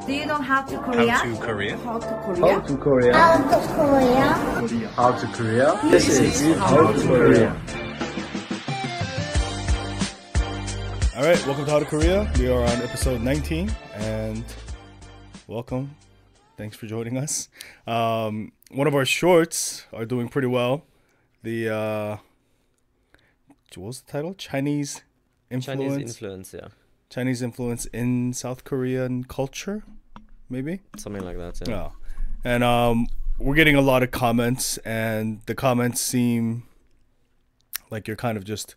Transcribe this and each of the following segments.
Do you know how to Korea? How to Korea? How to How Korea? to Korea? How to Korea? How to Korea? This is How to Korea. All right, welcome to How to Korea. We are on episode 19, and welcome. Thanks for joining us. One of our shorts are doing pretty well. The what was the title? Chinese influence. Chinese influence in South Korean culture, maybe something like that. Yeah. And we're getting a lot of comments, and the comments seem like you're kind of just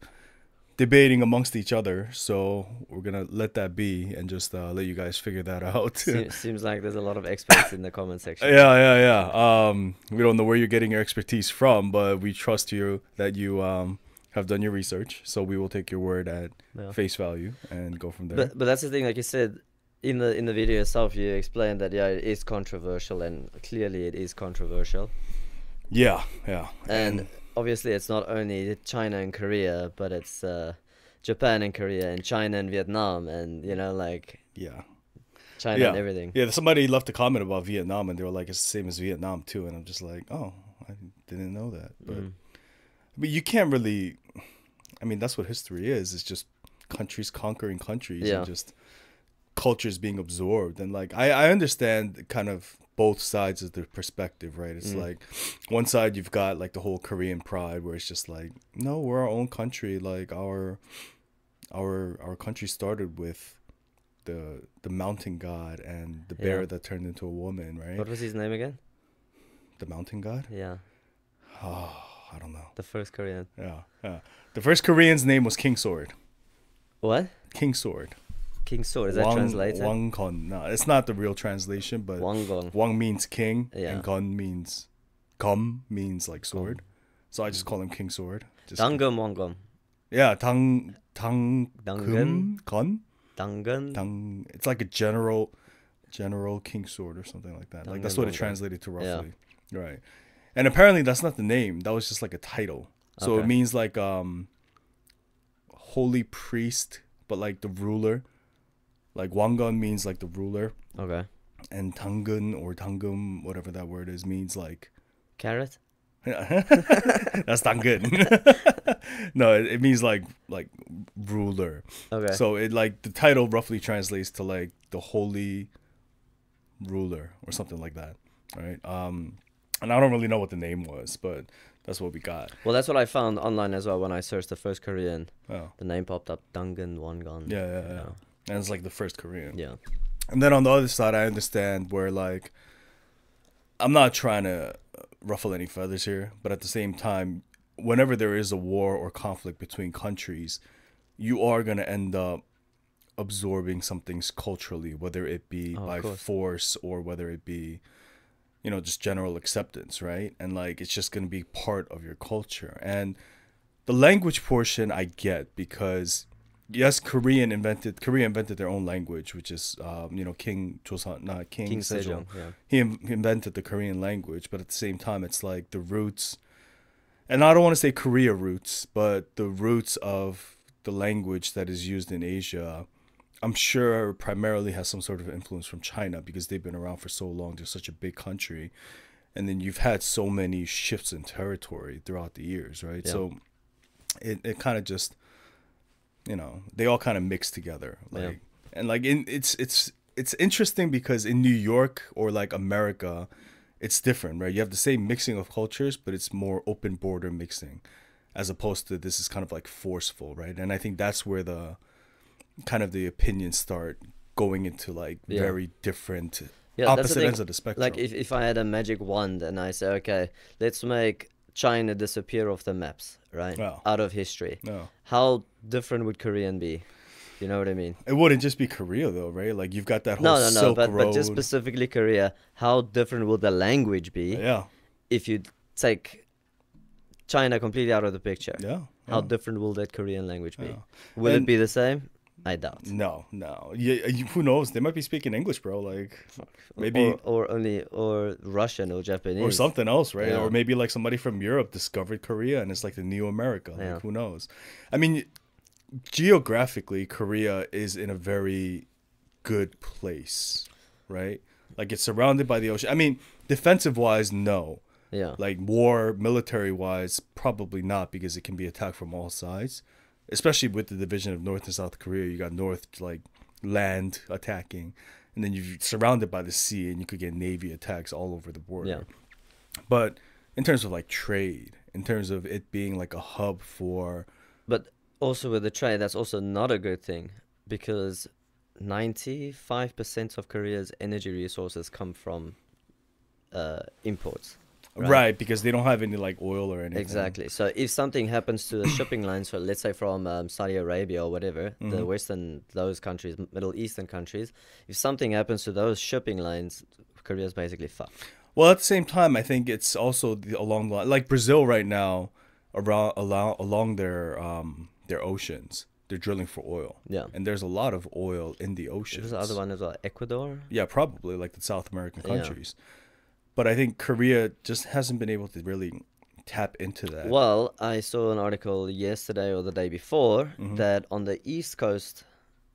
debating amongst each other. So we're gonna let that be and just let you guys figure that out. Seems like there's a lot of experts in the comment section. Yeah. We don't know where you're getting your expertise from, but we trust you that you have done your research. So we will take your word at face value and go from there. But that's the thing, like you said in the video itself, you explained that it is controversial, and clearly it is controversial. Yeah. And obviously it's not only China and Korea, but it's Japan and Korea and China and Vietnam, and China and everything. Yeah, somebody left a comment about Vietnam, and they were like, it's the same as Vietnam too, and I'm just like, oh, I didn't know that. But you can't really, I mean, that's what history is. It's just countries conquering countries and just cultures being absorbed. And like, I understand kind of both sides of the perspective, right? It's like one side you've got like the whole Korean pride, where it's just like, no, we're our own country. Like our country started with the mountain god and the bear that turned into a woman, right? What was his name again? The mountain god? Yeah. Oh, I don't know. The first Korean. Yeah. The first Korean's name was King Sword. What? King Sword. King Sword, is that translated? Wanggon. No, it's not the real translation, but Wanggon. Wang means king, Yeah. and Gum means like sword. So I just call him King Sword. Dangum Wanggon. Yeah, Dangun? Dang. It's like a general King Sword or something like that. Like that's what it translated to roughly. Yeah. Right. And apparently that's not the name. That was just like a title. So it means like holy priest, but like the ruler. Like Wanggun means like the ruler. Okay. And Tangun or Tangum, whatever that word is, means like carrot. That's Tangun. No, it means like ruler. Okay. So it like the title roughly translates to like the holy ruler or something like that, right? And I don't really know what the name was, but that's what we got. Well, that's what I found online as well when I searched the first Korean. Oh. The name popped up, Dangun Wongon. Yeah. And it's like the first Korean. Yeah. And then on the other side, I understand where like, I'm not trying to ruffle any feathers here, but at the same time, whenever there is a war or conflict between countries, you are going to end up absorbing some things culturally, whether it be by force or whether it be, just general acceptance, right? And like, it's just going to be part of your culture. And the language portion I get, because yes, Korea invented their own language, which is, King Sejong. Yeah. He invented the Korean language, but at the same time, it's like the roots, and I don't want to say Korea roots, but the roots of the language that is used in Asia, I'm sure primarily has some sort of influence from China, because they've been around for so long. They're such a big country. And then you've had so many shifts in territory throughout the years, right? Yeah. So it kind of just, they all kind of mix together. And like it's interesting because in New York or like America, it's different, right? You have the same mixing of cultures, but it's more open border mixing, as opposed to this is kind of like forceful, right? And I think that's where the opinions start going into like very different opposite ends of the spectrum. Like if I had a magic wand and I say, okay, let's make China disappear off the maps, right? Out of history. How different would Korean be? You know what I mean? It wouldn't just be Korea though, right? Like you've got that whole Silk Road. But just specifically Korea, how different will the language be? Yeah. If you take China completely out of the picture. Yeah. How different will that Korean language be? Will it be the same? I doubt. No. Yeah, who knows? They might be speaking English, bro. Like maybe or Russian or Japanese or something else, right? Yeah. Or maybe like somebody from Europe discovered Korea and it's like the new America. Like who knows? I mean, geographically, Korea is in a very good place. right? Like it's surrounded by the ocean. I mean, defensive wise, no. Yeah. Like war, military wise, probably not, because it can be attacked from all sides. Especially with the division of North and South Korea, you got North like land attacking, and then you're surrounded by the sea, and you could get Navy attacks all over the border. Yeah. But in terms of like trade, in terms of it being like a hub for... But also with the trade, that's also not a good thing, because 95% of Korea's energy resources come from imports. Right, because they don't have any like oil or anything. Exactly. So if something happens to the shipping lines, so let's say from Saudi Arabia or whatever, the Western, those countries, Middle Eastern countries, if something happens to those shipping lines, Korea's basically fucked. Well, at the same time, I think it's also along the line, like Brazil right now, along their oceans, they're drilling for oil. Yeah. And there's a lot of oil in the oceans. There's the other one as well, Ecuador? Yeah, probably, like the South American countries. Yeah. But I think Korea just hasn't been able to really tap into that. Well, I saw an article yesterday or the day before that on the east coast,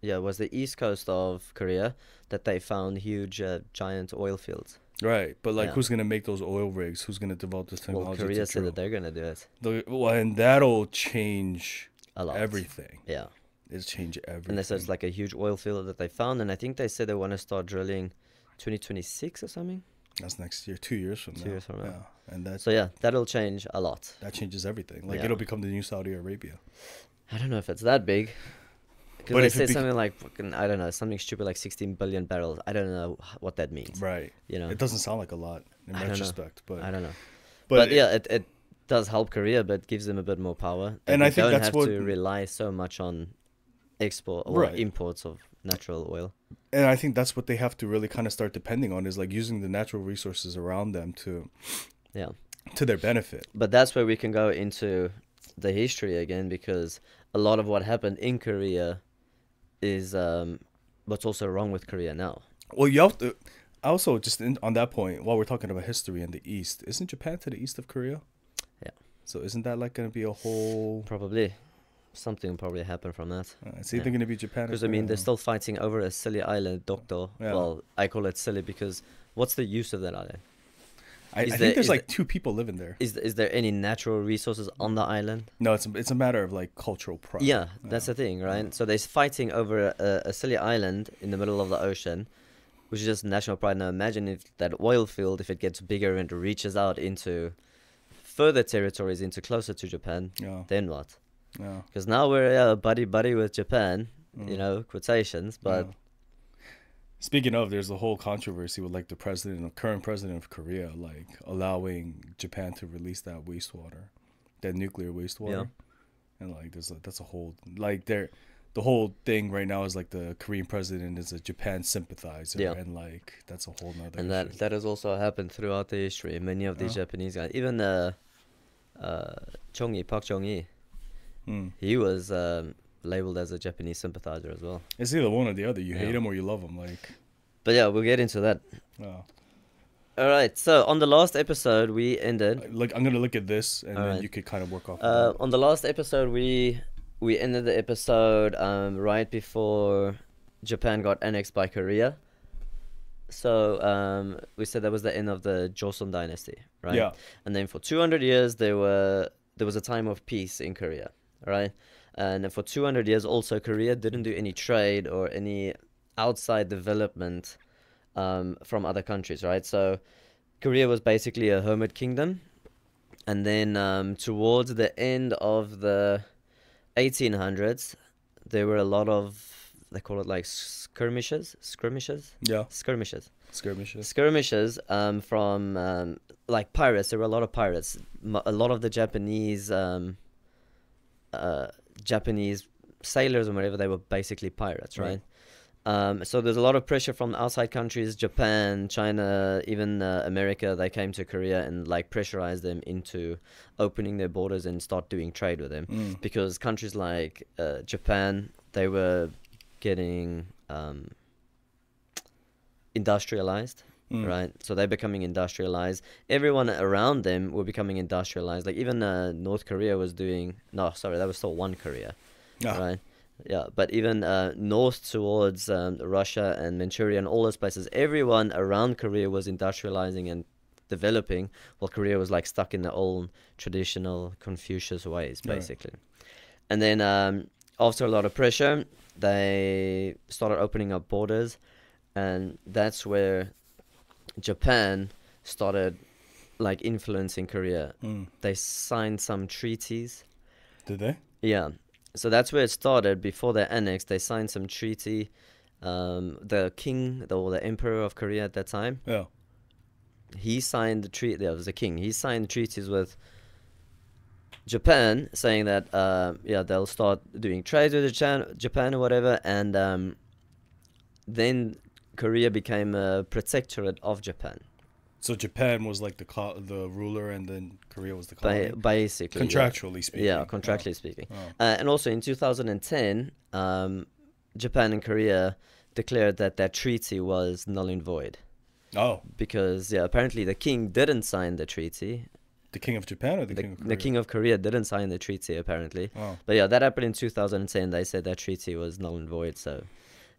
it was the east coast of Korea, that they found huge giant oil fields. Right, but like who's going to make those oil rigs? Who's going to develop this technology? Well, Korea said that they're going to do it. And that'll change a lot. Everything. Yeah. It'll change everything. And they said it's like a huge oil field that they found, and I think they said they want to start drilling 2026 or something. That's next year, 2 years from now. 2 years from now. Yeah. And that's, so yeah, that'll change a lot. That changes everything. Like it'll become the new Saudi Arabia. I don't know if it's that big. Because they say something like, I don't know, something stupid like 16 billion barrels. I don't know what that means. Right. You know, it doesn't sound like a lot in retrospect, but I don't know. But yeah, it does help Korea, but gives them a bit more power. And I think don't that's have what to rely so much on export or imports of natural oil. And I think that's what they have to really kind of start depending on, is like using the natural resources around them to their benefit. But that's where we can go into the history again, because a lot of what happened in Korea is what's also wrong with Korea now. Well, you have to also just on that point, while we're talking about history in the East, isn't Japan to the east of Korea? Yeah. So isn't that like going to be a whole... Probably. Something will probably happen from that. It's either going to be Japan or Because, I mean, they're still fighting over a silly island, Dokdo. Yeah. Well, I call it silly because what's the use of that island? I think there's like 2 people living there. Is there any natural resources on the island? No, it's a matter of like cultural pride. Yeah, that's the thing, right? Yeah. So they're fighting over a silly island in the middle of the ocean, which is just national pride. Now imagine if that oil field, if it gets bigger and reaches out into further territories, into closer to Japan, then what? Yeah. Because now we're buddy with Japan, you know, quotations, but... Yeah. Speaking of, there's a whole controversy with like the current president of Korea, like allowing Japan to release that wastewater, that nuclear wastewater, and like that's a whole like the whole thing right now is like the Korean president is a Japan sympathizer, and like that's a whole nother. And issue. that has also happened throughout the history. Many of these Japanese guys, even Park Chung-hee, he was labeled as a Japanese sympathizer as well. It's either one or the other. You hate him or you love him. But yeah, we'll get into that. Oh. All right. So on the last episode, we ended. I'm gonna look at this, and then you could kind of work off. On the last episode, we ended the episode right before Japan got annexed by Korea. So we said that was the end of the Joseon dynasty, right? Yeah. And then for 200 years, there was a time of peace in Korea, right? And for 200 years, also, Korea didn't do any trade or any outside development from other countries, right? So Korea was basically a hermit kingdom. And then towards the end of the 1800s, there were a lot of, they call it like skirmishes. Yeah. Skirmishes from like pirates. There were a lot of pirates. A lot of the Japanese sailors or whatever, they were basically pirates, right? So there's a lot of pressure from outside countries, Japan, China, even America. They came to Korea and like pressurized them into opening their borders and start doing trade with them, because countries like Japan, they were getting industrialized. Right, so they're becoming industrialized. Everyone around them were becoming industrialized. Like even North Korea was doing. No, sorry, that was still one Korea, right? Yeah, but even north towards Russia and Manchuria and all those places, everyone around Korea was industrializing and developing, while Korea was like stuck in the old traditional Confucius ways, Right. basically. And then after a lot of pressure, they started opening up borders, and that's where Japan started like influencing Korea. Mm. They signed some treaties. Did they? Yeah. So that's where it started. Before they annexed, they signed some treaty. The king, or the emperor of Korea at that time, Yeah. he signed the treaty. There was a king. He signed treaties with Japan, saying that yeah, they'll start doing trade with Japan or whatever, and then Korea became a protectorate of Japan. So Japan was like the ruler, and then Korea was the colony. Basically, Contractually speaking. Yeah, contractually speaking. Oh. And also in 2010, Japan and Korea declared that that treaty was null and void. Oh, Because, yeah, apparently the king didn't sign the treaty. the king of Japan or the king of Korea? The king of Korea didn't sign the treaty, apparently. Oh. But yeah, that happened in 2010. They said that treaty was null and void. So,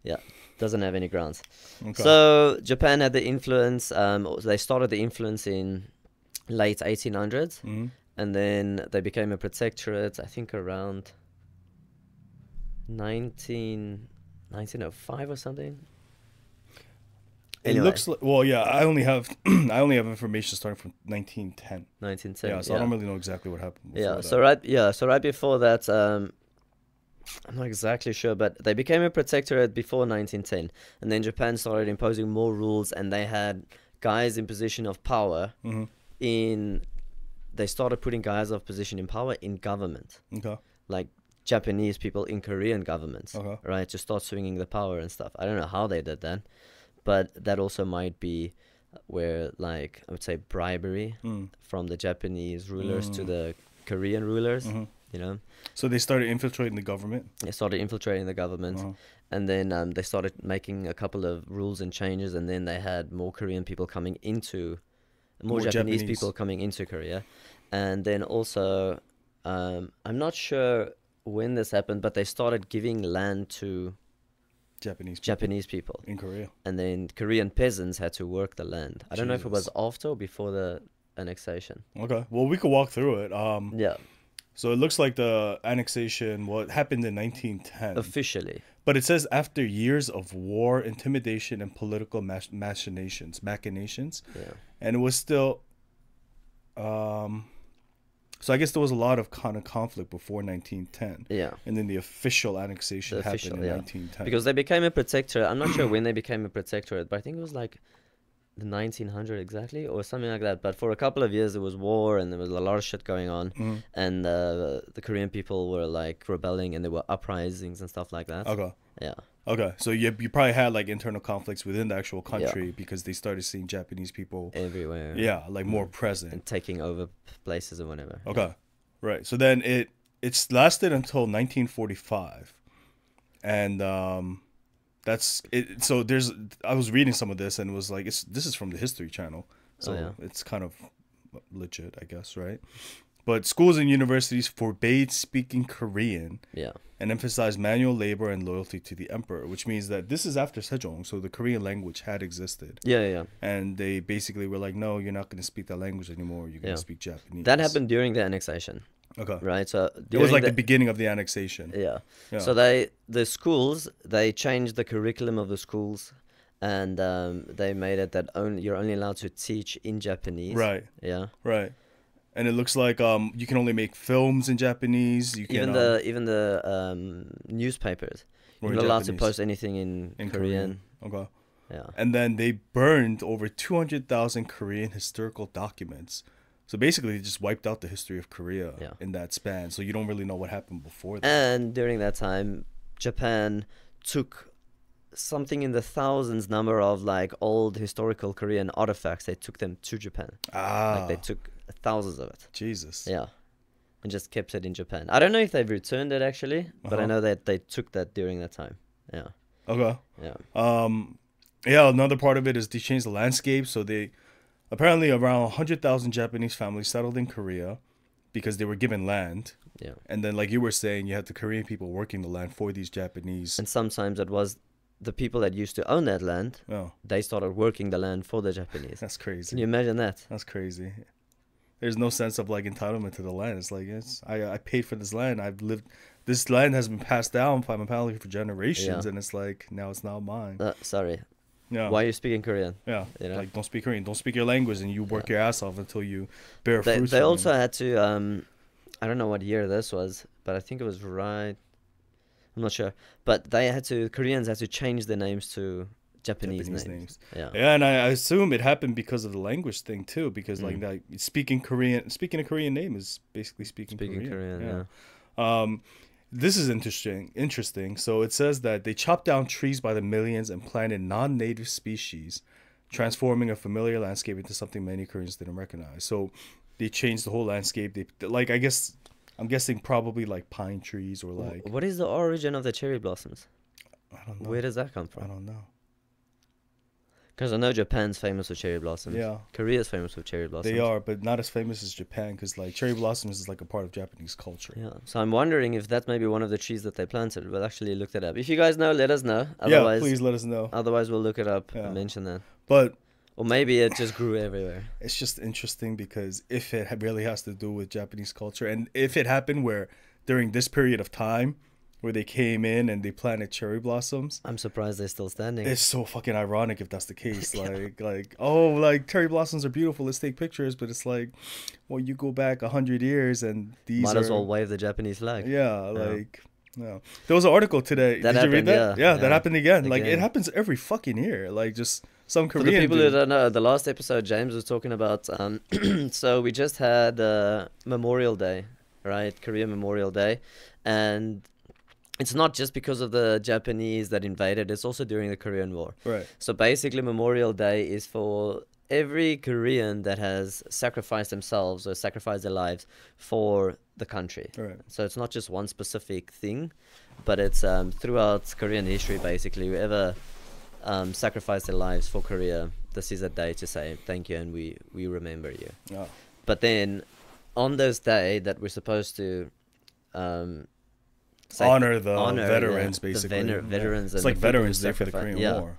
yeah, doesn't have any grounds. Okay. So Japan had the influence. They started the influence in late 1800s, Mhm. and then they became a protectorate. I think around 1905 or something. It Anyway. looks like, well, yeah. I only have I only have information starting from 1910. 1910. Yeah, so I don't really know exactly what happened. Yeah. before So that. right before that, I'm not exactly sure, but they became a protectorate before 1910, and then Japan started imposing more rules, and they had guys in position of power Mhm. They started putting guys of position in power in government, Okay. like Japanese people in Korean governments, Okay. right, to start swinging the power and stuff. I don't know how they did that, but that also might be where, like, I would say bribery Mm. from the Japanese rulers to the Korean rulers, Mhm. you know. So they started infiltrating the government. They started infiltrating the government, Uh-huh. and then they started making a couple of rules and changes, and then they had more Korean people coming into, more Japanese people coming into Korea, and then also, I'm not sure when this happened, but they started giving land to Japanese people, in Korea. and then Korean peasants had to work the land. I don't know if it was Jesus. after or before the annexation. Okay. Well, we could walk through it. Yeah, So it looks like the annexation happened in 1910. officially. But it says after years of war, intimidation, and political machinations, Yeah. and it was still. So I guess there was a lot of kind of conflict before 1910. Yeah. And then the official annexation The happened official, in yeah. 1910. Because they became a protectorate. I'm not sure when they became a protectorate, but I think it was like the 1900 exactly or something like that. But for a couple of years there was war and there was a lot of shit going on, and the Korean people were like rebelling and there were uprisings and stuff like that. Okay. Yeah. Okay. So you probably had like internal conflicts within the actual country because they started seeing Japanese people. Everywhere. Yeah, like more present. And taking over places or whatever. Okay. Right. So then it's lasted until 1945. And that's it. So I was reading some of this and it was like this is from the History Channel. So it's kind of legit, I guess, right? But schools and universities forbade speaking Korean. Yeah. And emphasized manual labor and loyalty to the emperor, which means that this is after Sejong, so the Korean language had existed. Yeah. And they basically were like, no, you're not going to speak that language anymore. You're going to speak Japanese. That happened during the annexation. Okay. Right. So It was like the beginning of the annexation. Yeah. Yeah. So the schools, they changed the curriculum of the schools, and they made it that you're only allowed to teach in Japanese. Right. Yeah. Right. And it looks like you can only make films in Japanese. You can Even the newspapers. Or You're not allowed to Japanese. post anything in Korean. Okay. Yeah. And then they burned over 200,000 Korean historical documents. So basically, they just wiped out the history of Korea in that span. So you don't really know what happened before that. And during that time, Japan took something in the thousands number of like old historical Korean artifacts. They took them to Japan. Like they took thousands of it. Jesus. Yeah. And just kept it in Japan. I don't know if they've returned it actually, but I know that they took that during that time. Yeah. Okay. Yeah. Yeah, another part of it is they changed the landscape. So they apparently around 100,000 Japanese families settled in Korea because they were given land. Yeah. And then, like you were saying, you had the Korean people working the land for these Japanese. And sometimes it was the people that used to own that land. Oh, They started working the land for the Japanese. that's crazy. Can you imagine that? That's crazy. There's no sense of like entitlement to the land. It's like I paid for this land. I've lived. This land has been passed down by my family for generations, Yeah. and it's like now it's not mine. Sorry. Yeah. Why are you speaking Korean? Yeah. You know? Like don't speak Korean. Don't speak your language, and you work your ass off until you bear fruit. They from also it. had to. I don't know what year this was, but I think it was right. I'm not sure, but they had to. Koreans had to change their names to Japanese names. Yeah. Yeah, and I assume it happened because of the language thing too, because like Mm. that speaking a Korean name is basically speaking Korean. Yeah. This is interesting. So it says that they chopped down trees by the millions and planted non-native species, transforming a familiar landscape into something many Koreans didn't recognize. So they changed the whole landscape. They like I'm guessing probably like pine trees or like What is the origin of the cherry blossoms? I don't know. Where does that come I from? don't know. Because I know Japan's famous for cherry blossoms. Yeah. Korea's famous for cherry blossoms. They are, but not as famous as Japan, because like cherry blossoms is like a part of Japanese culture. Yeah. So I'm wondering if that may be one of the trees that they planted. We'll actually look that up. If you guys know, let us know. Yeah, Otherwise, please let us know. Otherwise, we'll look it up Yeah. and mention that. But Or maybe it just grew everywhere. it's just interesting because if it really has to do with Japanese culture, and if it happened where during this period of time where they came in and they planted cherry blossoms, I'm surprised they're still standing. it's so fucking ironic if that's the case. Like cherry blossoms are beautiful, let's take pictures, but it's like, well, you go back 100 years and these Might are as well wave the Japanese flag. yeah. There was an article today. That Did you read happened, that? yeah. That happened again. Like Again. it happens every fucking year. Like just some For Korean the people who dude. don't know, the last episode James was talking about, so we just had Memorial Day, right? Korea Memorial Day. And it's not just because of the Japanese that invaded, it's also during the Korean War. Right. So basically Memorial Day is for every Korean that has sacrificed themselves or sacrificed their lives for the country. Right. So it's not just one specific thing, but it's throughout Korean history, basically, whoever sacrificed their lives for Korea, this is a day to say thank you and we remember you. Oh. But then on this day that we're supposed to Honor the veterans, basically. veterans. It's and like the people who Veterans Day for the sacrificed- Korean yeah. War.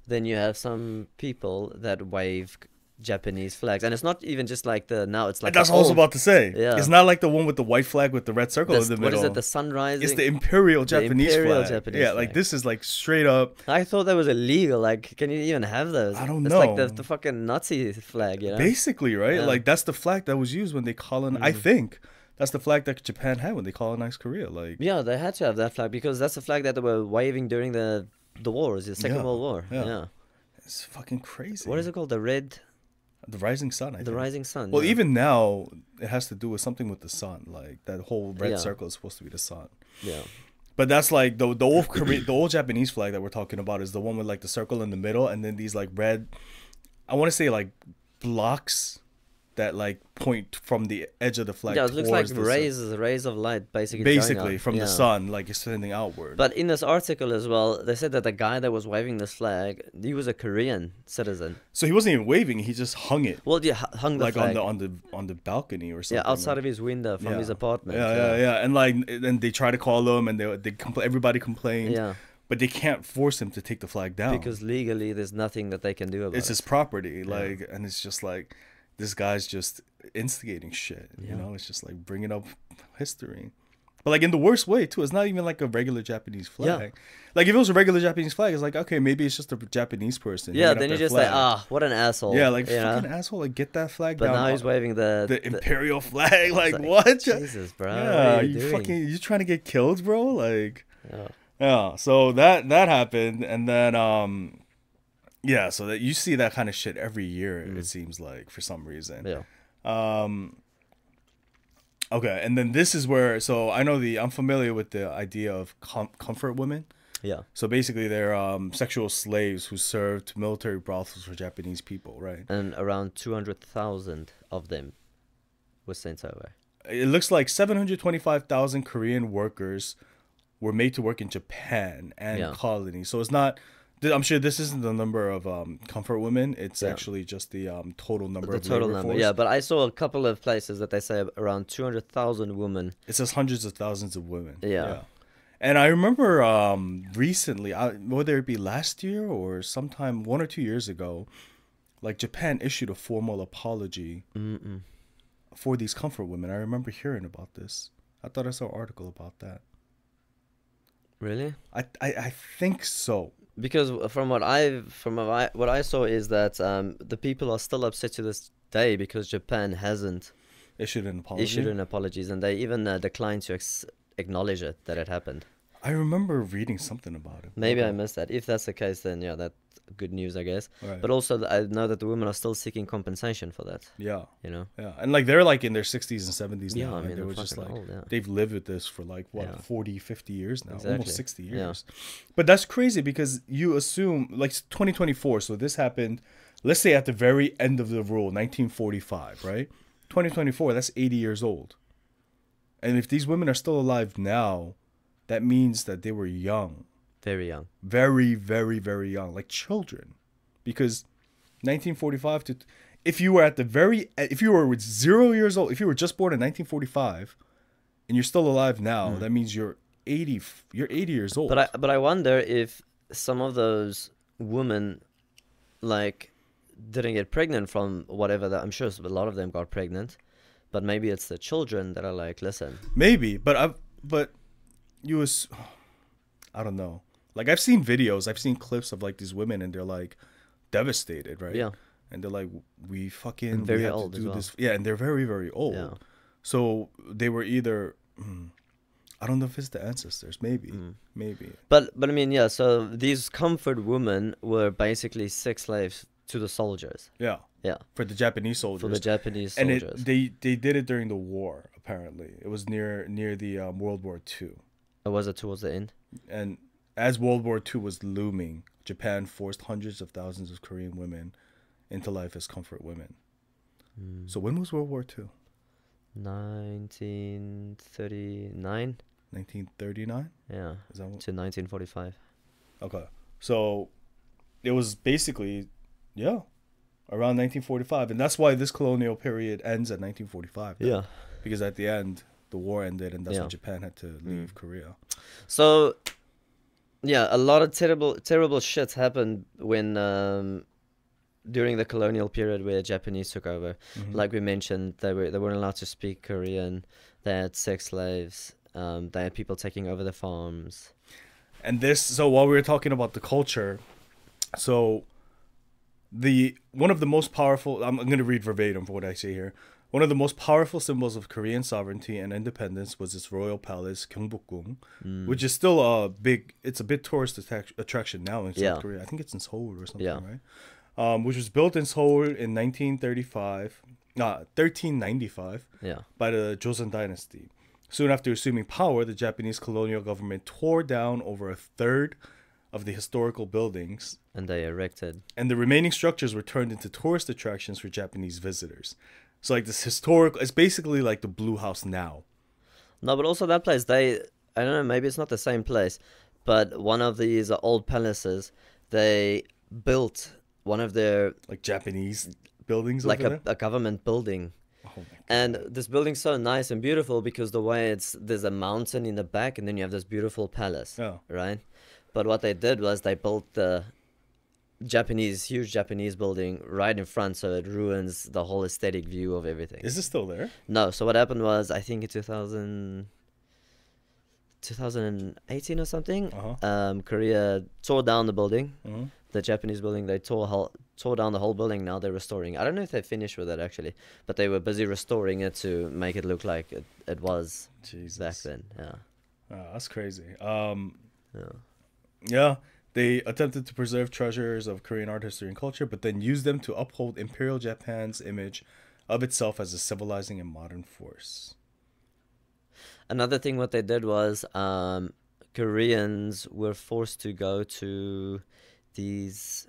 Then you have some people that wave Japanese flags, and it's not even just like it's like That's the what I was old- about to say. Yeah. It's not like the one with the white flag with the red circle in the what middle. is it? The sun rising. It's the Imperial Japanese Imperial flag. Japanese Yeah, like flag. this is like straight up. I thought that was illegal. Like, can you even have those? I don't It's like know. the fucking Nazi flag, you know? Basically, right? Yeah. Like that's the flag that was used when they I think that's the flag that Japan had when they colonized Korea. Like Yeah, they had to have that flag because that's the flag that they were waving during the wars, the Second Yeah, World War. yeah. Yeah. it's fucking crazy. What is it called? The rising sun. I The think. rising sun. Well, yeah. even now, it has to do with something with the sun. Like that whole red Yeah. circle is supposed to be the sun. Yeah. But that's like the old Korean, the old Japanese flag that we're talking about is the one with like the circle in the middle and then these like red, I want to say like blocks that like point from the edge of the flag. Yeah, it looks like towards the sun. rays of light, basically. going Basically out. from Yeah. the sun, like it's sending outward. But in this article as well, they said that the guy that was waving this flag, he was a Korean citizen. So he wasn't even waving; he just hung it Well, yeah, hung the like flag. on the balcony or something. Yeah, outside like. of his window from his Yeah. apartment. Yeah. And like, and they try to call him, and everybody complained. Yeah, But they can't force him to take the flag down because legally there's nothing that they can do about it's it. his property. Like, and it's just like this guy's just instigating shit. You Yeah. know, it's just like bringing up history. But like in the worst way too. It's not even like a regular Japanese flag. Like if it was a regular Japanese flag, it's like okay, maybe it's just a Japanese person. Yeah, hanging up then you their just say, flag. what an asshole. Yeah, like you know? fucking asshole. Like get that flag But down. now he's waving the imperial flag. Like It's what? Jesus, bro. Yeah, what are you doing? fucking you trying to get killed, bro? Like Yeah. yeah. So that happened, and then yeah. So that you see that kind of shit every year. It seems like for some reason. Yeah. Okay, and then this is where I'm familiar with the idea of comfort women. Yeah. So basically, they're sexual slaves who served military brothels for Japanese people, right? And around 200,000 of them were sent over. It looks like 725,000 Korean workers were made to work in Japan and Yeah. colonies. So it's not I'm sure this isn't the number of comfort women. It's Yeah. actually just the total number The of total labor number, force. yeah. But I saw a couple of places that they say around 200,000 women. It says hundreds of thousands of women. Yeah. And I remember recently, whether it be last year or sometime 1 or 2 years ago, like Japan issued a formal apology for these comfort women. I remember hearing about this. I thought I saw an article about that. Really? I think so. Because what I saw is that the people are still upset to this day because Japan hasn't Issued an apology. issued an apologies, and they even declined to acknowledge it that it happened. I remember reading something about it. Maybe I missed that. If that's the case, then yeah, that's good news, I guess. Right. But also, I know that the women are still seeking compensation for that. Yeah. You know. Yeah. And like they're like in their 60s and 70s now. Yeah, I and mean, they they're were just fucking like old, yeah. they've lived with this for like what Yeah. 40, 50 years now, Exactly. almost 60 Yeah. years. But that's crazy because you assume like 2024. So this happened, let's say at the very end of the rule, 1945, right? 2024. That's 80 years old. And if these women are still alive now, that means that they were young, Very young. very, very, very young, like children, because 1945 to if you were with 0 years old, if you were just born in 1945 and you're still alive now, that means you're 80 years old. But I wonder if some of those women, like, didn't get pregnant from whatever that. I'm sure a lot of them got pregnant, but maybe it's the children that are like, listen. Maybe, but I don't know. Like I've seen videos, I've seen clips of like these women and they're like devastated, right? Yeah. And they're like, we And very have old to as do well. this. Yeah, and they're very, very old. Yeah. So they were either, I don't know if it's the ancestors, maybe. But I mean, yeah. So these comfort women were basically sex slaves to the soldiers. Yeah, Yeah. for the Japanese soldiers. For the Japanese and soldiers. they did it during the war. Apparently, it was near the World War II. Or was it towards the end? And as World War II was looming, Japan forced hundreds of thousands of Korean women into life as comfort women. So when was World War II? 1939. 1939? Yeah. Is that what? To 1945. Okay. So it was basically, yeah, around 1945. And that's why this colonial period ends at 1945. then. Yeah. Because at the end, the war ended and that's Yeah. when Japan had to leave Korea. So, yeah, a lot of terrible shit happened when during the colonial period where Japanese took over. Like we mentioned, they weren't allowed to speak Korean. They had sex slaves. They had people taking over the farms. And so while we were talking about the culture, so one of the most powerful, I'm going to read verbatim for what I say here. One of the most powerful symbols of Korean sovereignty and independence was its royal palace, Gyeongbukgung, which is still it's a big tourist attraction now in South Korea. I think it's in Seoul or something, right? Which was built in Seoul in 1395 by the Joseon dynasty. Soon after assuming power, the Japanese colonial government tore down over a third of the historical buildings, And they erected. and the remaining structures were turned into tourist attractions for Japanese visitors. So like this it's basically like the Blue House now. No, but also that place, I don't know, maybe it's not the same place, but one of these old palaces, they built one of their, Like Japanese buildings like over there. a government building. Oh my God. And this building's so nice and beautiful because the way there's a mountain in the back and then you have this beautiful palace, right? But what they did was they built the huge Japanese building right in front, so it ruins the whole aesthetic view of everything. Is it still there? No, so what happened was, I think in 2018 or something, Korea tore down the building, the Japanese building. They tore down the whole building. Now they're restoring. I don't know if they finished with it actually, but they were busy restoring it to make it look like it was back then. Yeah. Oh, that's crazy. Yeah, they attempted to preserve treasures of Korean art history and culture, but then used them to uphold Imperial Japan's image of itself as a civilizing and modern force. Another thing what they did was Koreans were forced to go to these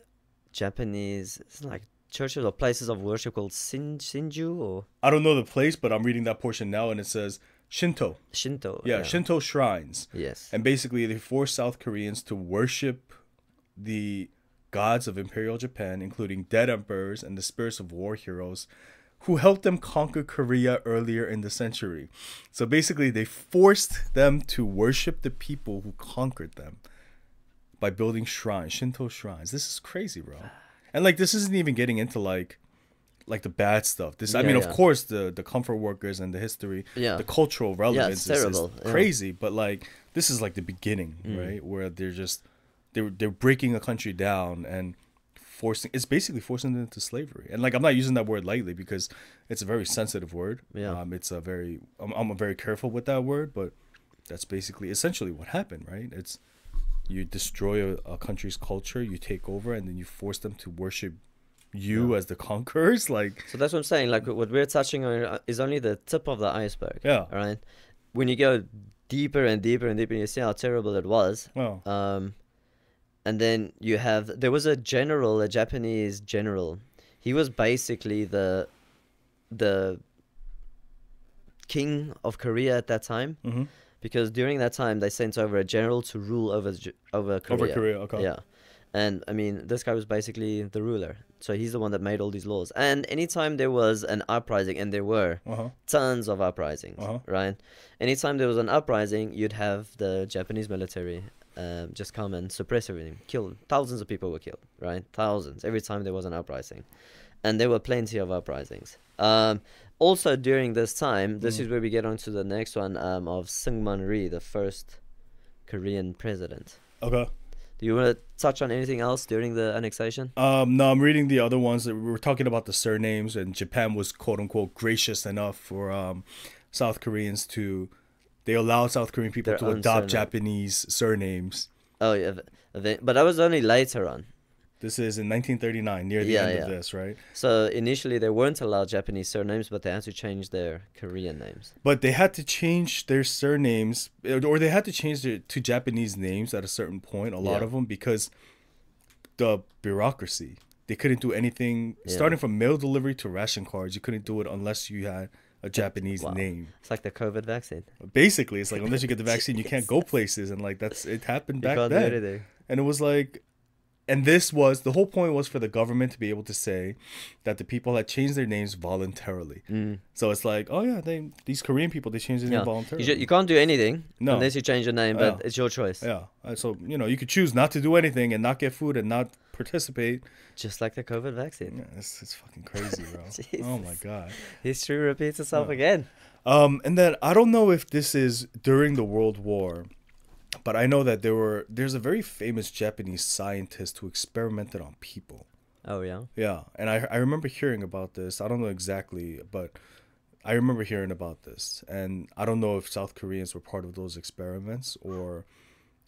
Japanese, it's like churches or places of worship called Shinju or I don't know the place, but I'm reading that portion now, and it says Shinto. Shinto. Yeah, Shinto shrines. Yes. And basically, they forced South Koreans to worship the gods of Imperial Japan, including dead emperors and the spirits of war heroes who helped them conquer Korea earlier in the century. So basically, they forced them to worship the people who conquered them by building shrines, Shinto shrines. This is crazy, bro. And like, this isn't even getting into like the bad stuff. This, I mean, of course, the comfort workers and the history, the cultural relevance is crazy. But like, this is like the beginning, right? Where they're breaking a country down and it's basically forcing them into slavery. And like, I'm not using that word lightly because it's a very sensitive word. It's a very, I'm very careful with that word, but that's basically essentially what happened, right? It's, you destroy a country's culture, you take over, and then you force them to worship you as the conquerors. Like, so that's what I'm saying. Like, what we're touching on is only the tip of the iceberg. Yeah. All right. When you go deeper and deeper and deeper, you see how terrible it was. And then there was a Japanese general. He was basically the king of Korea at that time. Because during that time, they sent over a general to rule over Korea. Over Korea, okay. Yeah. And, I mean, this guy was basically the ruler. So he's the one that made all these laws. And anytime there was an uprising, and there were tons of uprisings, right? Anytime there was an uprising, you'd have the Japanese military just come and suppress everything. Kill. Thousands of people were killed, right? Thousands. Every time there was an uprising. And there were plenty of uprisings. Also, during this time, this is where we get on to the next one of Syngman Rhee, the first Korean president. Okay. Do you want to touch on anything else during the annexation? No, I'm reading the other ones. We were talking about the surnames, and Japan was quote-unquote gracious enough for South Koreans to... They allowed South Korean people to adopt Japanese surnames. Oh, yeah. But that was only later on. This is in 1939, near the end of this, right? So initially they weren't allowed Japanese surnames, but they had to change their Korean names. But they had to change their surnames, or they had to change to Japanese names at a certain point, a lot of them, because the bureaucracy. They couldn't do anything, starting from mail delivery to ration cards. You couldn't do it unless you had a Japanese name. It's like the COVID vaccine. Basically, it's like, unless you get the vaccine, you can't go places. And like, it happened back then. You can't do anything. And it was like... And the whole point was for the government to be able to say that the people had changed their names voluntarily. So it's like, oh yeah, these Korean people, they changed their name voluntarily. You can't do anything unless you change your name, but it's your choice. Yeah. So, you could choose not to do anything and not get food and not participate. Just like the COVID vaccine. Yeah, it's fucking crazy, bro. Oh my God. History repeats itself again. And then I don't know if this is during the World War, but I know that there's a very famous Japanese scientist who experimented on people. Oh, yeah? Yeah, and I remember hearing about this. I don't know exactly, but I remember hearing about this. And I don't know if South Koreans were part of those experiments or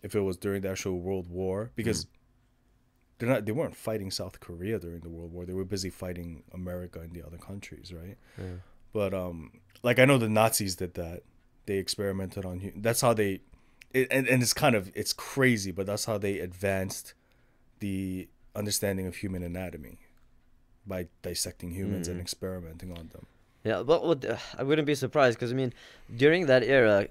if it was during the actual World War, because they weren't fighting South Korea during the World War. They were busy fighting America and the other countries, right? Yeah. But like, I know the Nazis did that. They experimented on that's how they... And it's crazy, but that's how they advanced the understanding of human anatomy, by dissecting humans and experimenting on them. Yeah, but I wouldn't be surprised, because I mean, during that era,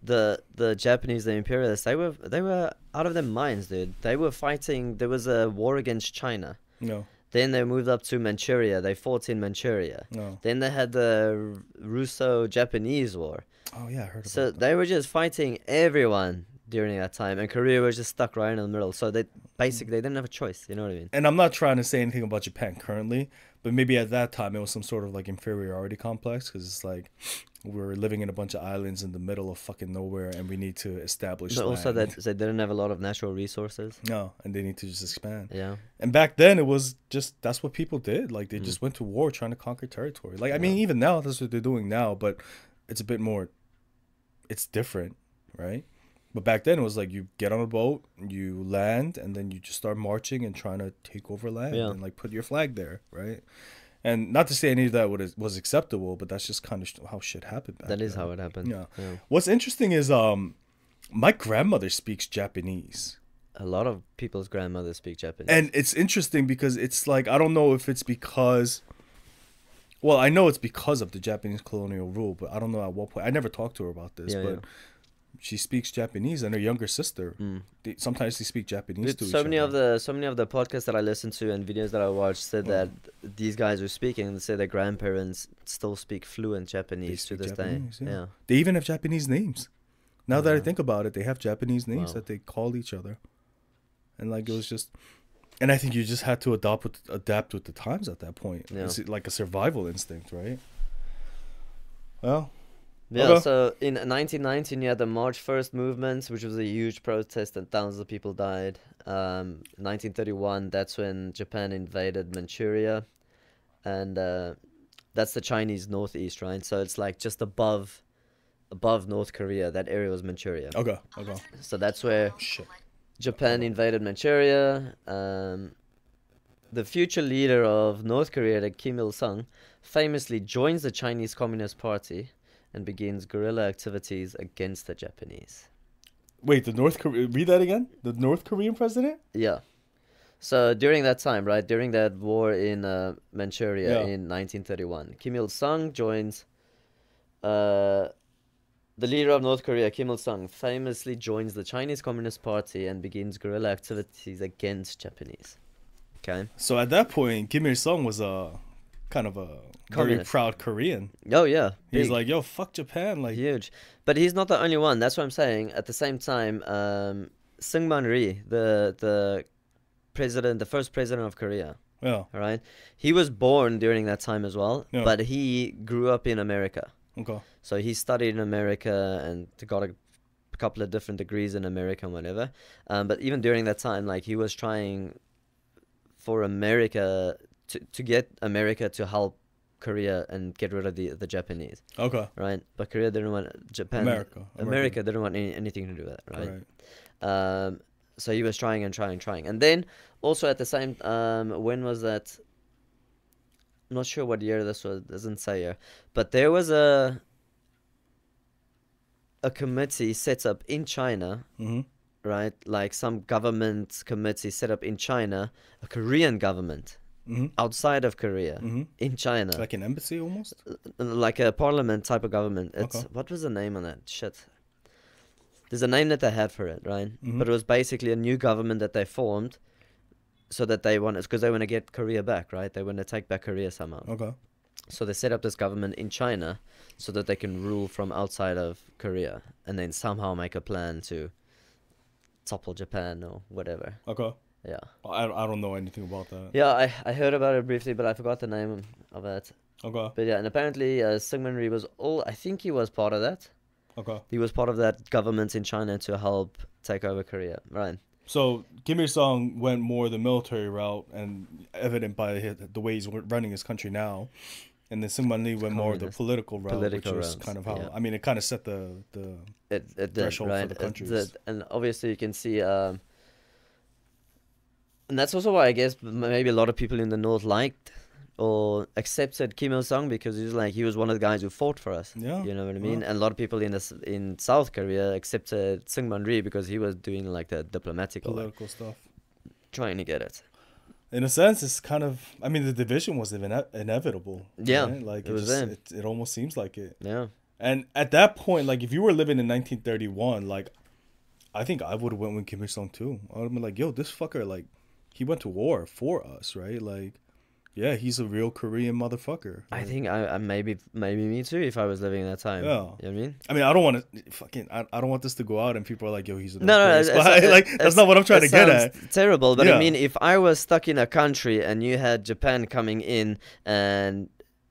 the Japanese, the imperialists, they were out of their minds, dude. They were fighting. There was a war against China. No. Then they moved up to Manchuria. They fought in Manchuria. No. Then they had the Russo-Japanese War. Oh yeah, I heard about that. So they were just fighting everyone during that time, and Korea was just stuck right in the middle. So they didn't have a choice. You know what I mean? And I'm not trying to say anything about Japan currently, but maybe at that time it was some sort of like inferiority complex, because it's like we're living in a bunch of islands in the middle of fucking nowhere, and we need to establish. But also that they didn't have a lot of natural resources. No, and they need to just expand. Yeah. And back then it was just that's what people did. Like they just went to war trying to conquer territory. Like I mean, even now that's what they're doing now, but it's a bit more. It's different, right? But back then it was like you get on a boat, you land, and then you just start marching and trying to take over land and like put your flag there, right? And not to say any of that was acceptable, but that's just kind of how shit happened back then. That is how it happened. Yeah. What's interesting is my grandmother speaks Japanese. A lot of people's grandmothers speak Japanese. And it's interesting because it's like, I don't know if it's because... Well, I know it's because of the Japanese colonial rule, but I don't know at what point. I never talked to her about this, but she speaks Japanese, and her younger sister. Sometimes they speak Japanese Dude, to so each many other. of the podcasts that I listened to and videos that I watched said that these guys were speaking and say their grandparents still speak fluent They Japanese to speak this Japanese, day. yeah. Yeah. They even have Japanese names. Now that I Yeah. think about it, they have Japanese names Wow. that they call each other, and like it was just, and I think you just had to adapt with the times at that point. Yeah. It's like a survival instinct, right? Well, Yeah, Okay. so in 1919 you had the March 1st movement, which was a huge protest and thousands of people died. 1931, that's when Japan invaded Manchuria, and that's the Chinese northeast, right? So it's like just above North Korea. That area was Manchuria. okay. So that's where Shit. Japan invaded Manchuria. The future leader of North Korea, the Kim Il-sung, famously joins the Chinese Communist Party and begins guerrilla activities against the Japanese. Wait, the North Korea. Read that again. The North Korean president. Yeah. So during that time, right, during that war in Manchuria Yeah. in 1931, Kim Il-sung joins. The leader of North Korea, Kim Il-sung, famously joins the Chinese Communist Party and begins guerrilla activities against Japanese. Okay. So at that point, Kim Il Sung was a kind of a very Communist. proud Korean. Oh yeah. He's big. like, yo, fuck Japan. Like, Huge. But he's not the only one. That's what I'm saying. At the same time, Syngman Rhee, the president, the first president of Korea, yeah, all right? He was born during that time as well, Yeah. but he grew up in America. okay, So he studied in America and got a couple of different degrees in America and whatever. But even during that time, like he was trying for America to get America to help Korea and get rid of the Japanese, okay, right? But Korea didn't want Japan. America didn't want anything to do with it, right? right. So he was trying, and then also at the same when was that? I'm not sure what year this was. Doesn't say here, but there was a committee set up in China, Mm-hmm. right? Like some government committee set up in China, a Korean government Mm-hmm. outside of Korea Mm-hmm. in China, Like an embassy almost. like a parliament type of government. It's Okay. what was the name on that? Shit. There's a name that they had for it, right? Mhm. But it was basically a new government that they formed, so that they wanted, because they want to get Korea back, right? They want to take back Korea somehow. Okay. So they set up this government in China, so that they can rule from outside of Korea, and then somehow make a plan to topple Japan or whatever. Okay. Yeah. I don't know anything about that. Yeah, I heard about it briefly, but I forgot the name of it. Okay. But yeah, and apparently Syngman Rhee was I think he was part of that. Okay. He was part of that government in China to help take over Korea, right? So Kim Il Sung went more the military route, and evident by the way he's running his country now. And then Syngman Rhee went more the Communist. political route, Political which is routes, kind of how yeah. I mean, it kind of set the It did, threshold for right? the It countries. did. And obviously you can see, and that's also why I guess maybe a lot of people in the north liked or accepted Kim Il Sung, because he was one of the guys who fought for us. Yeah, You know what I mean? yeah. And a lot of people in South Korea accepted Syngman Rhee because he was doing like the diplomatic way, political stuff. trying to get it. In a sense, it's kind of. I mean, the division was inevitable. Yeah, right? Like it was there. it almost seems like it. Yeah. And at that point, like if you were living in 1931, like I think I would have went with Kim Il Sung too. I would have been like, yo, this fucker, like he went to war for us, right? Like, yeah, he's a real Korean motherfucker. I Like, think I maybe me too if I was living in that time. Yeah. You know what I mean? I mean, I don't want to fucking. I don't want this to go out and people are like, "Yo, he's a No, North Korean spy." Like that's not what I'm trying to get at. Terrible, but Yeah. I mean, if I was stuck in a country and you had Japan coming in and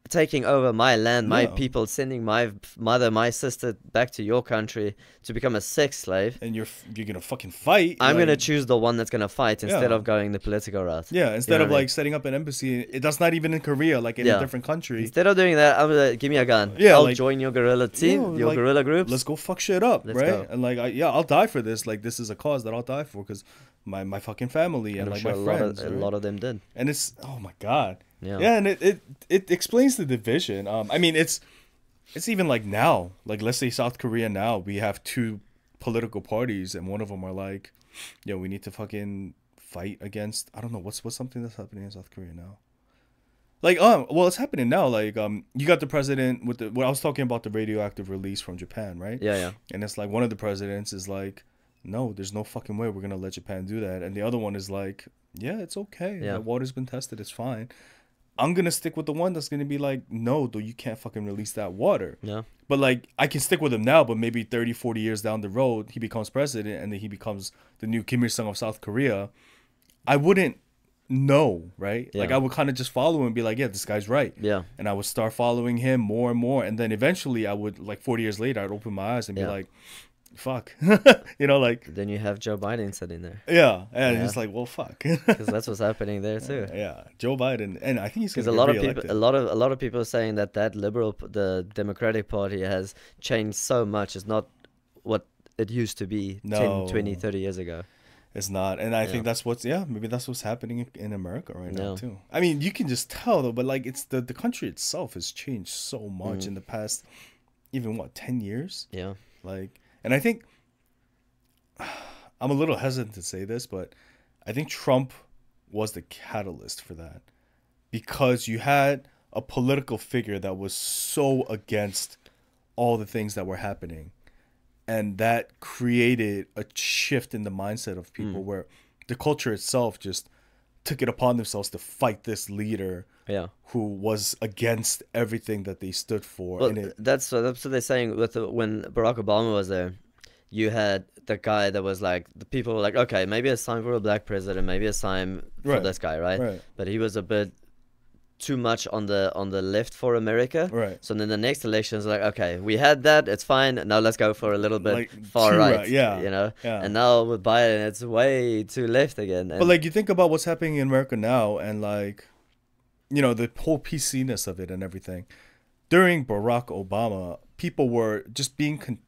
taking over my land, my Yeah. people, sending my mother, my sister back to your country to become a sex slave, And you're gonna fucking fight. I'm gonna like- choose the one that's gonna fight instead Yeah. of going the political route. Yeah, instead know of what I mean? like setting up an embassy, that's not even in Korea, like in Yeah. a different country. Instead of doing that, I'm gonna give me a gun. Yeah, I'll like- join your guerrilla team, Yeah, your like, guerrilla groups. Let's go fuck shit up, Let's right? go. And like, I'll die for this. Like, this is a cause that I'll die for because my fucking family and I'm like sure my a friends. lot right? a lot of them did. And it's oh my god. Yeah. Yeah, and it explains the division. I mean, it's even like now, like let's say South Korea now, we have two political parties, and one of them are like, yo, we need to fucking fight against. I don't know what's something that's happening in South Korea now. Like, well, it's happening now. Like, you got the president with the. Well, I was talking about the radioactive release from Japan, right? Yeah, yeah. And it's like one of the presidents is like, no, there's no fucking way we're gonna let Japan do that. And the other one is like, yeah, it's okay. Yeah. The water's been tested. It's fine. I'm gonna stick with the one that's gonna be like, no, though, you can't fucking release that water. Yeah. But like, I can stick with him now, but maybe 30, 40 years down the road, he becomes president and then he becomes the new Kim Il-sung of South Korea. I wouldn't know, right? Yeah. Like, I would kind of just follow him and be like, yeah, this guy's right. Yeah. And I would start following him more and more. And then eventually I would, like 40 years later, I'd open my eyes and be Yeah. like, fuck. You know, like, Then you have Joe Biden sitting there, yeah. And Yeah. it's like, well, fuck. because that's what's happening there too. Yeah. Joe Biden. And I think he's Because going a to lot get of people, reelected. a lot of people are saying that the Democratic Party has changed so much. It's not what it used to be No. 10, 20, 30 years ago. It's not. And I Yeah. think that's what's, maybe that's what's happening in America right now, Yeah. too. I mean, you can just tell, though, but like, it's the country itself has changed so much Mm. in the past, even 10 years? Yeah. Like, and I think, I'm a little hesitant to say this, but I think Trump was the catalyst for that, because you had a political figure that was so against all the things that were happening, and that created a shift in the mindset of people where the culture itself just took it upon themselves to fight this leader Yeah. who was against everything that they stood for. Well, And it, that's what they're saying with when Barack Obama was there. You had the guy that was like, the people were like, okay, maybe it's time for a black president, maybe it's time for Right. this guy, right? Right. But he was a bit too much on the left for America. Right. So then the next election is like, okay, we had that, it's fine. Now let's go for a little bit Like, far too right. right, yeah, You know? yeah. And now with Biden, it's way too left again. And But like, you think about what's happening in America now, and like, you know, the whole PC-ness of it and everything. During Barack Obama, people were just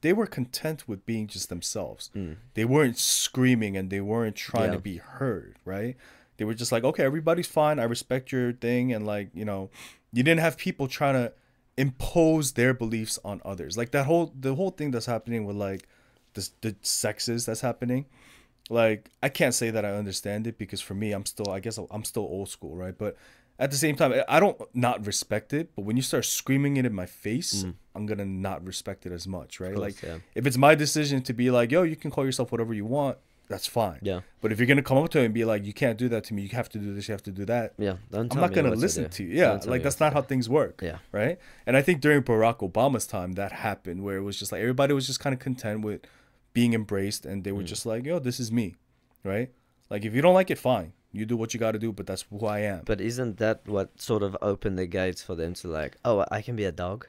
they were content with being just themselves. They weren't screaming and they weren't trying Yeah. to be heard, right? They were just like, okay, everybody's fine. I respect your thing. And like, you know, you didn't have people trying to impose their beliefs on others. Like the whole thing that's happening with like the sexes that's happening. Like, I can't say that I understand it, because for me, I guess I'm still old school, right? But at the same time, I don't not respect it, but when you start screaming it in my face, I'm gonna not respect it as much, right? course, Like, yeah. if it's my decision to be like, yo, you can call yourself whatever you want, that's fine. Yeah. But if you're gonna come up to it and be like, you can't do that to me, you have to do this, you have to do that, yeah, don't I'm tell not me gonna what listen do. to you. Yeah, Don't tell like me that's what not to how do. things work. Yeah. Right. And I think during Barack Obama's time that happened, where it was just like everybody was just kind of content with being embraced, and they were just like, yo, this is me, right? Like, if you don't like it, fine, you do what you got to do, but that's who I am. But isn't that what sort of opened the gates for them to like, oh, I can be a dog,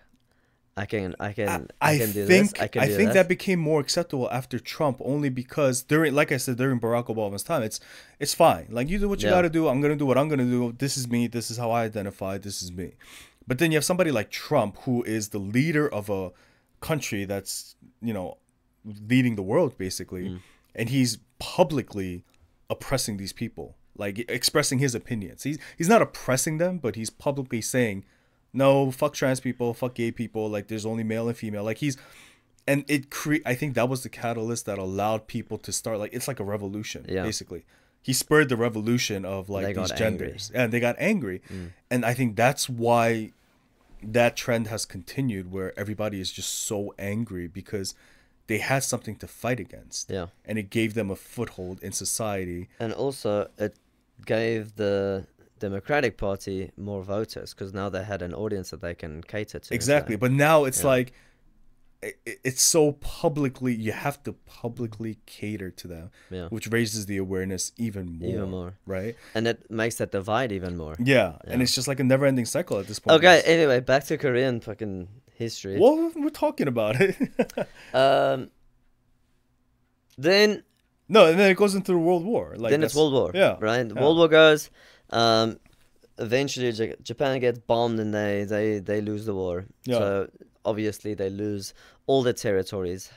I can do this, I can do think that became more acceptable after Trump, only because like I said, during Barack Obama's time, it's fine. Like, you do what you Yeah. got to do. I'm gonna do what I'm gonna do. This is me. This is how I identify. This is me. But then you have somebody like Trump, who is the leader of a country that's, you know, leading the world basically, and he's publicly oppressing these people, like expressing his opinions. He's not oppressing them, but he's publicly saying, no, fuck trans people, fuck gay people, like there's only male and female. Like I think that was the catalyst that allowed people to start, like, it's like a revolution. Yeah. Basically, he spurred the revolution of like They these got genders, and they got angry. And I think that's why that trend has continued, where everybody is just so angry because they had something to fight against. Yeah. And it gave them a foothold in society. And also, it gave the Democratic Party more voters, because now they had an audience that they can cater to. Exactly. So, But now it's Yeah. like, it's so publicly, you have to publicly cater to them, Yeah. which raises the awareness even more. Even more. Right? and it makes that divide even more. Yeah. And Yeah. it's just like a never ending cycle at this point. Okay, anyway, back to Korean fucking history. Well, we're talking about it. Then No, and then it goes into the World War. Like, then it's World War. Yeah. Right? Yeah. World War goes. Eventually, Japan gets bombed and they lose the war. Yeah. So obviously, they lose all the territories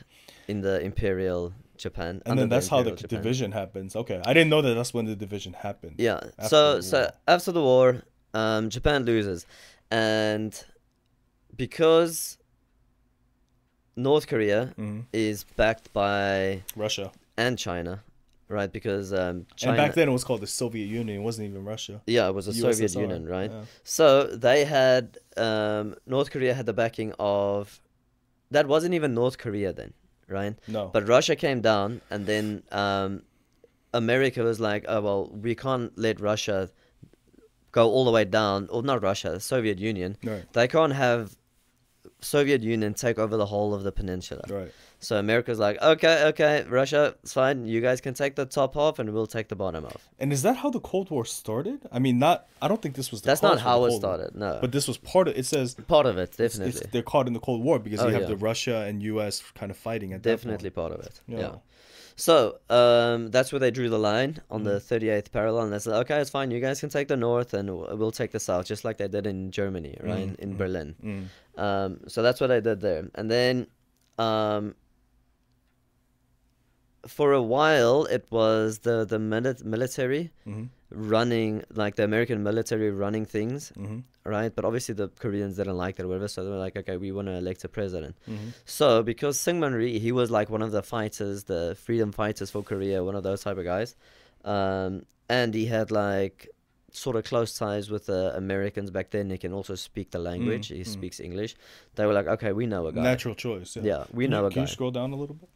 in the Imperial Japan. And under then that's how the Imperial Japan. division happens. Okay. I didn't know that that's when the division happened. Yeah. After the So war. after the war, Japan loses, and because North Korea Mhm. is backed by Russia. and China, right? Because And China. back then it was called the Soviet Union. It wasn't even Russia. Yeah, it was the Soviet USSR, Union, right? yeah. So they had North Korea had the backing of. That wasn't even North Korea then, right? No. But Russia came down, and then America was like, "Oh well, we can't let Russia go all the way down, or not Russia, the Soviet Union. Right. They can't have Soviet Union take over the whole of the peninsula." Right. So America's like, okay, Russia, it's fine. You guys can take the top half, and we'll take the bottom half. And is that how the Cold War started? I mean, not. I don't think this was. That's not how it started. No, But this was part of. It says part of it, definitely. they're caught in the Cold War because Oh, you have yeah. the Russia and U.S. kind of fighting at Definitely that point. part of it. Yeah. Yeah. So that's where they drew the line on the 38th parallel, and they said, okay, it's fine. You guys can take the north, and we'll take the south, just like they did in Germany, right, in Berlin. So that's what they did there, and then for a while it was the military running, like the American military running things, right? But obviously the Koreans didn't like that or whatever, so they were like, okay, we want to elect a president. So because Syngman Rhee, he was like one of the fighters, the freedom fighters for Korea, one of those type of guys, and he had like sort of close ties with the Americans back then. He can also speak the language. He speaks English. They were like, okay, we know a guy. Natural choice. Yeah. Yeah, we know a Can you guy. scroll down a little bit?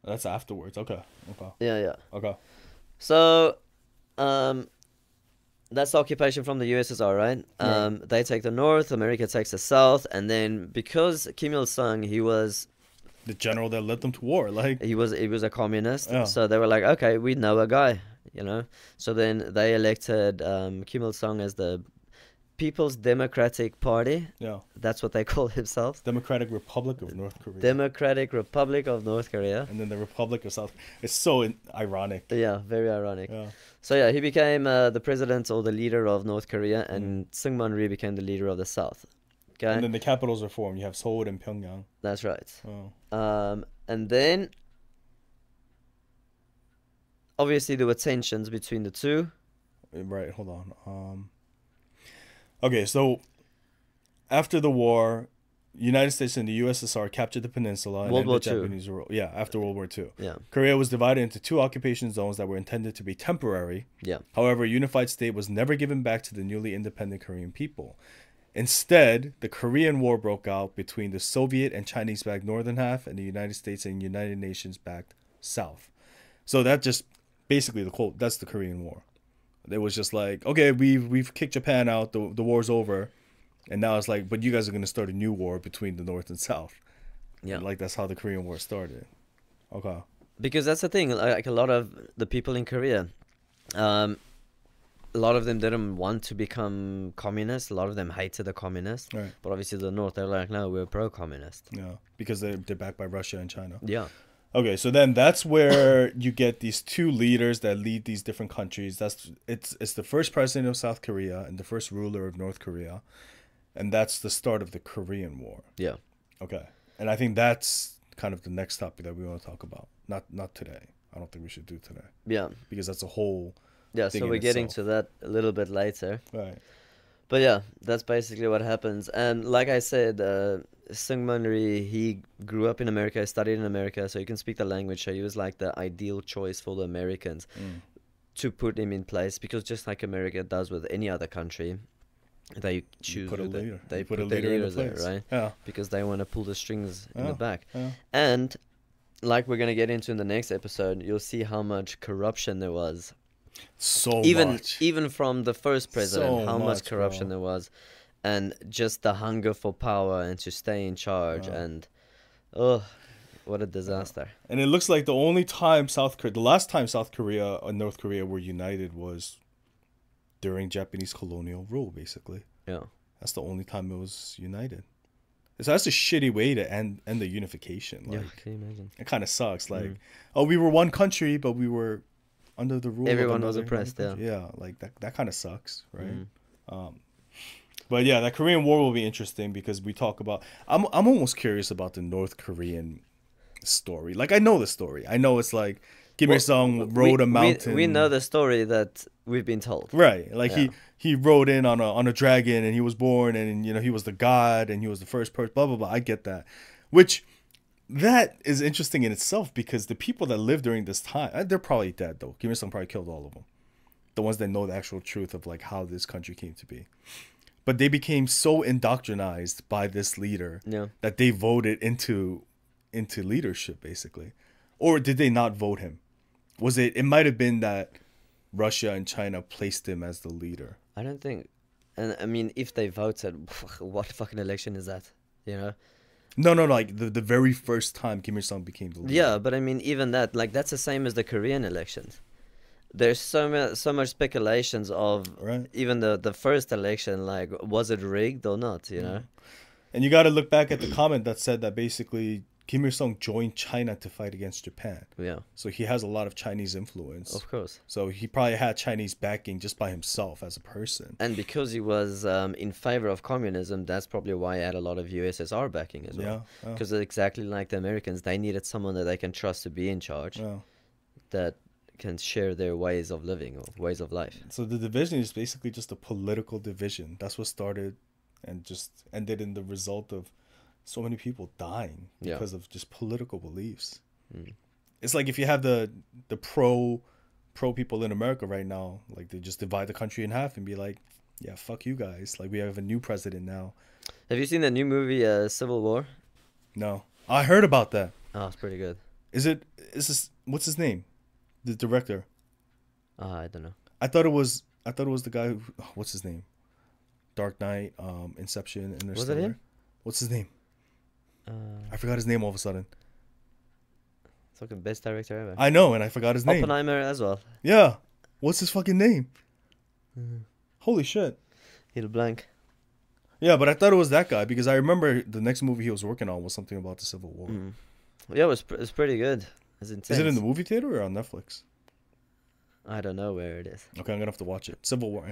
That's afterwards. Okay. Okay. Yeah. Okay. So, that's the occupation from the USSR, right? Right. They take the north, America takes the south, and then because Kim Il Sung, he was The general that led them to war, like. he was a communist, Yeah. so they were like, okay, we know a guy, you know. So then they elected Kim Il Sung as the People's Democratic Party. Yeah. That's what they call themselves. Democratic Republic of North Korea. Democratic Republic of North Korea. And then the Republic of South. It's so ironic. Yeah, very ironic. Yeah. So yeah, he became the president or the leader of North Korea, and Syngman Rhee became the leader of the South. Okay, And then the capitals are formed. You have Seoul and Pyongyang. that's right. Oh. And then obviously there were tensions between the two. Right. Hold on. Okay. So after the war, United States and the USSR captured the peninsula and World ended War the II. Japanese rule. Yeah. After World War II. Yeah, Korea was divided into two occupation zones that were intended to be temporary. yeah, However, a unified state was never given back to the newly independent Korean people. Instead, the Korean War broke out between the Soviet and Chinese-backed northern half and the United States and United Nations-backed south. So that just basically that's the Korean War. It was just like, okay, we've kicked Japan out, the war's over, and now it's like, but you guys are gonna start a new war between the north and south. yeah. And like that's how the Korean War started. Okay. Because that's the thing. Like a lot of the people in Korea, a lot of them didn't want to become communists. A lot of them hated the communists. Right. But obviously the North, they're like, no, we're pro-communist. Yeah. Because they're backed by Russia and China. Yeah. Okay, so then that's where you get these two leaders that lead these different countries. It's the first president of South Korea and the first ruler of North Korea, and that's the start of the Korean War. Yeah. Okay, and I think that's kind of the next topic that we want to talk about. Not today. I don't think we should do today Yeah. because that's a whole Yeah. thing So in we're getting itself. to that a little bit later. Right. But yeah, that's basically what happens. And like I said, Syngman Rhee, he grew up in America, studied in America, so he can speak the language. So he was like the ideal choice for the Americans to put him in place, because just like America does with any other country, they choose put a who they- leader. They You put, put a their leader in the leaders there, place. right? Yeah. Because they want to pull the strings in Yeah. the back. Yeah. And like we're gonna get into in the next episode, you'll see how much corruption there was. So much. Even from the first president, So how much much, corruption bro. there was, and just the hunger for power and to stay in charge, Yeah. and oh, what a disaster. And it looks like the last time South Korea and North Korea were united was during Japanese colonial rule, basically. Yeah. That's the only time it was united. So that's a shitty way to end the unification. Like, Yeah, can you imagine? it kind of sucks. Like, oh, we were one country, but we were under the rule. Everyone of was another oppressed, country. yeah. Yeah, like that kind of sucks, right? But yeah, that Korean War will be interesting because we talk about. I'm almost curious about the North Korean story. Like, I know the story. I know it's like Kim Il Sung rode a mountain. We know the story that we've been told. Right, like Yeah. he rode in on a dragon and he was born and he was the god and he was the first person. Blah blah blah. I get that, which that is interesting in itself because the people that lived during this time, they're probably dead though. Kim Il-sung probably killed all of them. The ones that know the actual truth of like how this country came to be. But they became so indoctrinized by this leader that they voted into leadership basically. Or did they not vote him? Was it might have been that Russia and China placed him as the leader. I don't think, and I mean, if they voted, what fucking election is that? You know? No, like the very first time Kim Il-sung became the leader. Yeah, but I mean, even that, like, that's the same as the Korean elections. There's so much speculations of even the first election, like, was it rigged or not, you know? And you got to look back at the comment that said that basically Kim Il-sung joined China to fight against Japan. Yeah. So he has a lot of Chinese influence. Of course. So he probably had Chinese backing just by himself as a person. And because he was in favor of communism, that's probably why he had a lot of USSR backing as well. Yeah. Because exactly like the Americans, they needed someone that they can trust to be in charge. Yeah. That can share their ways of living or ways of life. So the division is basically just a political division. That's what started and just ended in the result of so many people dying because of just political beliefs. It's like if you have the pro people in America right now, like they just divide the country in half and be like, yeah, fuck you guys. Like we have a new president now. Have you seen the new movie Civil War? No. I heard about that. Oh, it's pretty good. Is this what's his name? The director? I don't know. I thought it was the guy who, what's his name? Dark Knight, Inception, Interstellar. Was it him? What's his name? I forgot his name all of a sudden. It's like the best director ever. I know, and I forgot his name. Oppenheimer as well. Yeah. What's his fucking name? Holy shit. He'll blank. Yeah, but I thought it was that guy because I remember the next movie he was working on was something about the Civil War. Yeah, it was pretty good. It's intense. Is it in the movie theater or on Netflix? I don't know where it is. Okay, I'm gonna have to watch it. Civil War.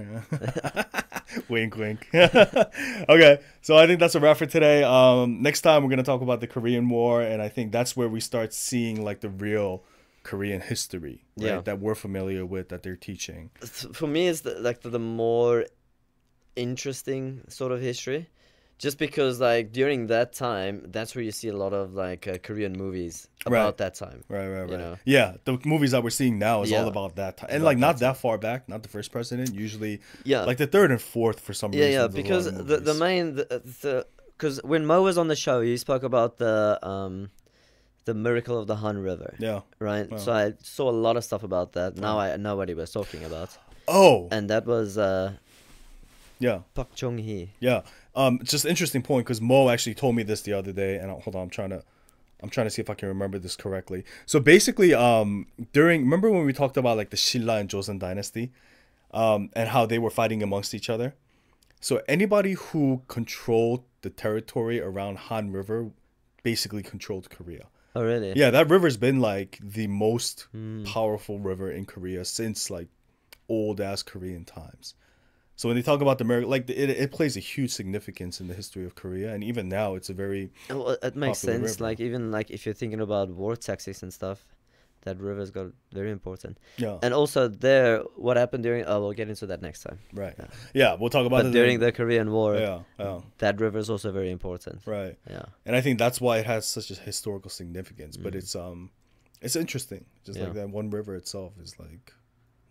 Wink, wink. Okay, so I think that's a wrap for today. Next time we're gonna talk about the Korean War, and I think that's where we start seeing like the real Korean history, right? That we're familiar with, that they're teaching. For me, it's the more interesting sort of history. Just because, like, during that time, that's where you see a lot of, like, Korean movies about that time. Right. You know? Yeah, the movies that we're seing now is all about that time. And, like, not that far back, not the first president, usually, like, the third and fourth for some reason. Yeah, because the main... Because when Mo was on the show, he spoke about the miracle of the Han River. Yeah. Right? Wow. So I saw a lot of stuff about that. Now I know what he was talking about. Oh! And that was... Park Chung-hee. Yeah. It's just an interesting point because Mo actually told me this the other day, and hold on, I'm trying to see if I can remember this correctly. So basically, remember when we talked about like the Silla and Joseon dynasty, and how they were fighting amongst each other? So anybody who controlled the territory around Han River basically controlled Korea. Oh, really? Yeah, that river's been like the most powerful river in Korea since like old ass Korean times. So when they talk about the miracle, like it plays a huge significance in the history of Korea, and even now it's a very it makes sense. River. Like even like if you're thinking about war taxes and stuff, that river's got very important. Yeah. And also there, what happened during? Oh, we'll get into that next time. Right. Yeah, we'll talk about. But during the Korean War, that river is also very important. Right. Yeah. And I think that's why it has such a historical significance. But it's interesting. Just like that one river itself is like.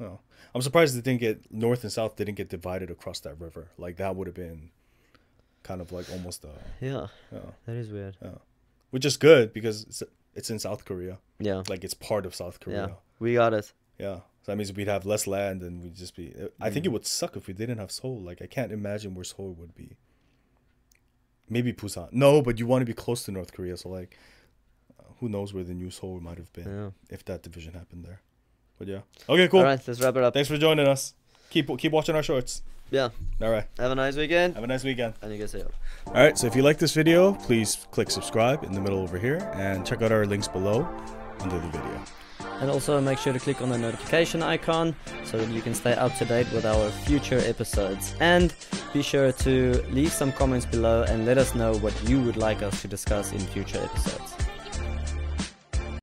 Oh, I'm surprised they didn't get north and south didn't get divided across that river. Like that would have been kind of like almost that is weird. Yeah, which is good because it's in South Korea. Yeah, like it's part of South Korea. Yeah, we got it. Yeah, so that means we'd have less land and we'd just be. I think it would suck if we didn't have Seoul. Like I can't imagine where Seoul would be. Maybe Busan. No, but you want to be close to North Korea, so like, who knows where the new Seoul might have been if that division happened there. But yeah. Okay, cool. All right, let's wrap it up. Thanks for joining us. Keep watching our shorts. Yeah. All right. Have a nice weekend. Have a nice weekend. And you guys say up. All right, so if you like this video, please click subscribe in the middle over here and check out our links below under the video. And also make sure to click on the notification icon so that you can stay up to date with our future episodes. And be sure to leave some comments below and let us know what you would like us to discuss in future episodes.